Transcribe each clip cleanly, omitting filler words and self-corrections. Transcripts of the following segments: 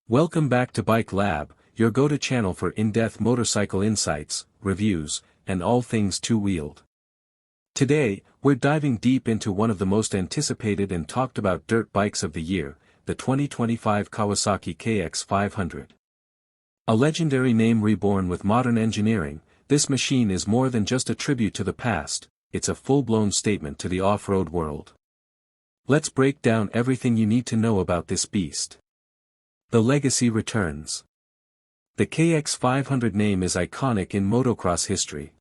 Welcome back to Bike Lab, your go-to channel for in-depth motorcycle insights, reviews, and all things two-wheeled. Today, we're diving deep into one of the most anticipated and talked about dirt bikes of the year, the 2025 Kawasaki KX500. A legendary name reborn with modern engineering, this machine is more than just a tribute to the past, it's a full-blown statement to the off-road world. Let's break down everything you need to know about this beast. The legacy returns. The KX500 name is iconic in motocross history.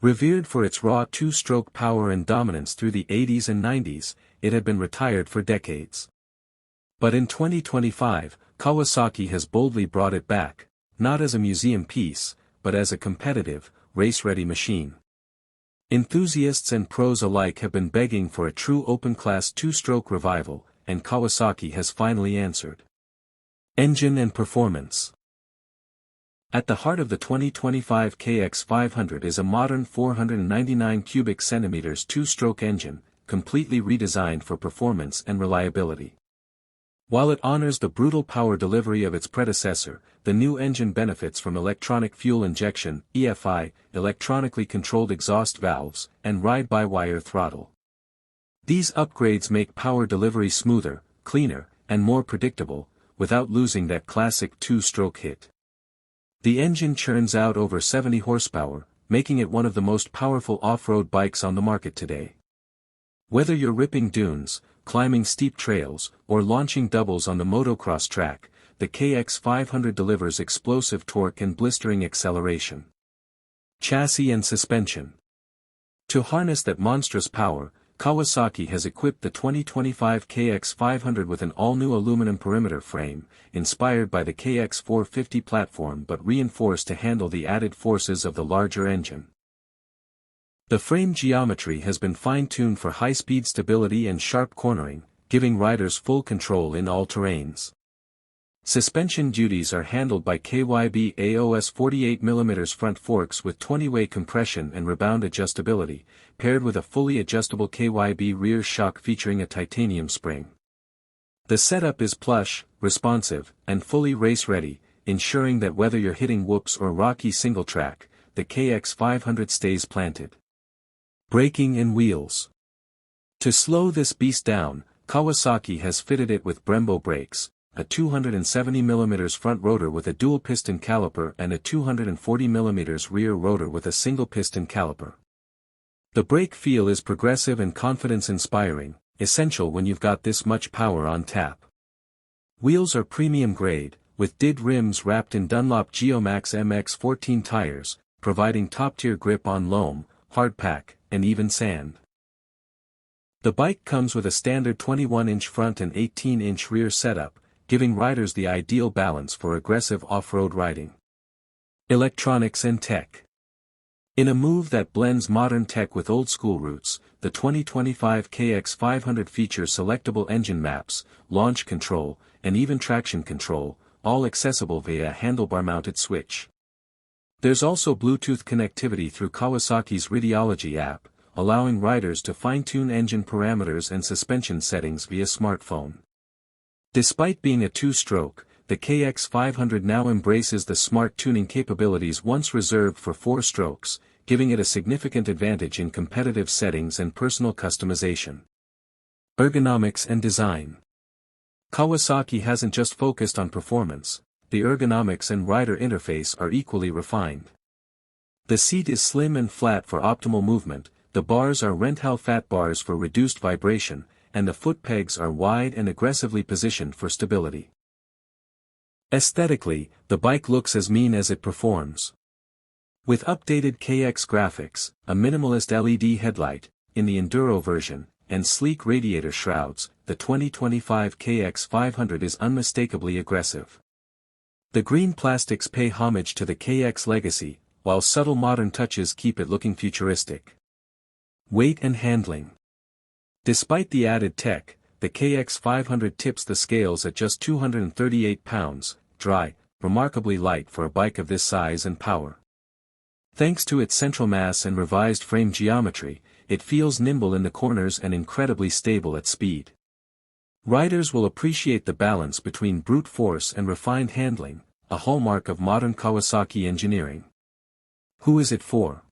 Revered for its raw two-stroke power and dominance through the 80s and 90s, it had been retired for decades. But in 2025, Kawasaki has boldly brought it back, not as a museum piece, but as a competitive, race-ready machine. Enthusiasts and pros alike have been begging for a true open-class two-stroke revival, and Kawasaki has finally answered. Engine and performance. At the heart of the 2025 KX500 is a modern 499 cubic centimeters two-stroke engine, completely redesigned for performance and reliability. While it honors the brutal power delivery of its predecessor, the new engine benefits from electronic fuel injection, EFI, electronically controlled exhaust valves, and ride-by-wire throttle. These upgrades make power delivery smoother, cleaner, and more predictable, without losing that classic two-stroke hit. The engine churns out over 70 horsepower, making it one of the most powerful off-road bikes on the market today. Whether you're ripping dunes, climbing steep trails, or launching doubles on the motocross track, the KX500 delivers explosive torque and blistering acceleration. Chassis and suspension. To harness that monstrous power, Kawasaki has equipped the 2025 KX500 with an all-new aluminum perimeter frame, inspired by the KX450 platform but reinforced to handle the added forces of the larger engine. The frame geometry has been fine-tuned for high-speed stability and sharp cornering, giving riders full control in all terrains. Suspension duties are handled by KYB AOS 48mm front forks with 20-way compression and rebound adjustability, paired with a fully adjustable KYB rear shock featuring a titanium spring. The setup is plush, responsive, and fully race-ready, ensuring that whether you're hitting whoops or rocky single-track, the KX500 stays planted. Braking and wheels. To slow this beast down, Kawasaki has fitted it with Brembo brakes, a 270mm front rotor with a dual-piston caliper and a 240mm rear rotor with a single-piston caliper. The brake feel is progressive and confidence-inspiring, essential when you've got this much power on tap. Wheels are premium grade, with DID rims wrapped in Dunlop Geomax MX-14 tires, providing top-tier grip on loam, hardpack, and even sand. The bike comes with a standard 21-inch front and 18-inch rear setup, giving riders the ideal balance for aggressive off-road riding. Electronics and tech. In a move that blends modern tech with old-school roots, the 2025 KX500 features selectable engine maps, launch control, and even traction control, all accessible via a handlebar-mounted switch. There's also Bluetooth connectivity through Kawasaki's Radiology app, allowing riders to fine-tune engine parameters and suspension settings via smartphone. Despite being a two-stroke, the KX500 now embraces the smart tuning capabilities once reserved for four strokes, giving it a significant advantage in competitive settings and personal customization. Ergonomics and design. Kawasaki hasn't just focused on performance, the ergonomics and rider interface are equally refined. The seat is slim and flat for optimal movement, the bars are Renthal fat bars for reduced vibration, and the foot pegs are wide and aggressively positioned for stability. Aesthetically, the bike looks as mean as it performs. With updated KX graphics, a minimalist LED headlight, in the Enduro version, and sleek radiator shrouds, the 2025 KX500 is unmistakably aggressive. The green plastics pay homage to the KX legacy, while subtle modern touches keep it looking futuristic. Weight and handling. Despite the added tech, the KX500 tips the scales at just 238 pounds, dry, remarkably light for a bike of this size and power. Thanks to its central mass and revised frame geometry, it feels nimble in the corners and incredibly stable at speed. Riders will appreciate the balance between brute force and refined handling, a hallmark of modern Kawasaki engineering. Who is it for?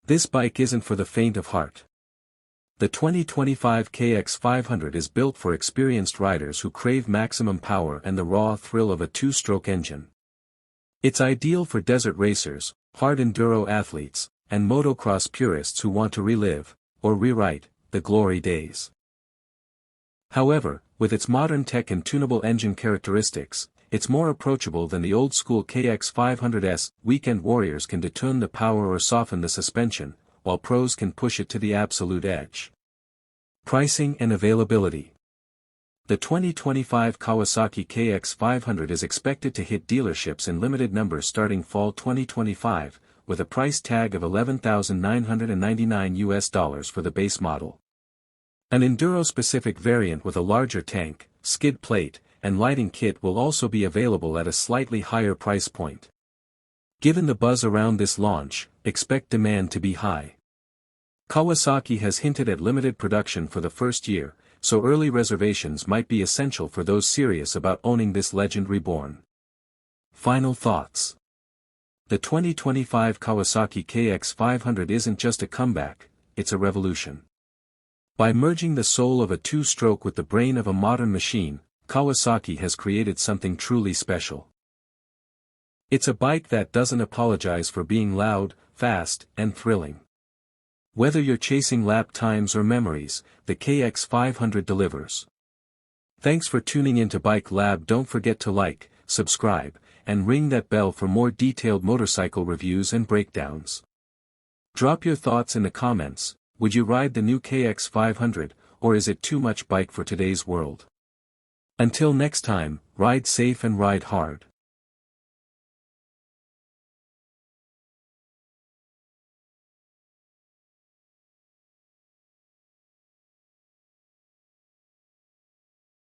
This bike isn't for the faint of heart. The 2025 KX500 is built for experienced riders who crave maximum power and the raw thrill of a two-stroke engine. It's ideal for desert racers, hard enduro athletes, and motocross purists who want to relive, or rewrite, the glory days. However, with its modern tech and tunable engine characteristics, it's more approachable than the old-school KX500s. Weekend warriors can detune the power or soften the suspension, while pros can push it to the absolute edge. Pricing and availability. The 2025 Kawasaki KX500 is expected to hit dealerships in limited numbers starting fall 2025, with a price tag of $11,999 for the base model. An enduro-specific variant with a larger tank, skid plate, and lighting kit will also be available at a slightly higher price point. Given the buzz around this launch, expect demand to be high. Kawasaki has hinted at limited production for the first year, so early reservations might be essential for those serious about owning this legend reborn. Final thoughts. The 2025 Kawasaki KX500 isn't just a comeback, it's a revolution. By merging the soul of a two-stroke with the brain of a modern machine, Kawasaki has created something truly special. It's a bike that doesn't apologize for being loud, fast, and thrilling. Whether you're chasing lap times or memories, the KX500 delivers. Thanks for tuning into Bike Lab. Don't forget to like, subscribe, and ring that bell for more detailed motorcycle reviews and breakdowns. Drop your thoughts in the comments. Would you ride the new KX500, or is it too much bike for today's world? Until next time, ride safe and ride hard.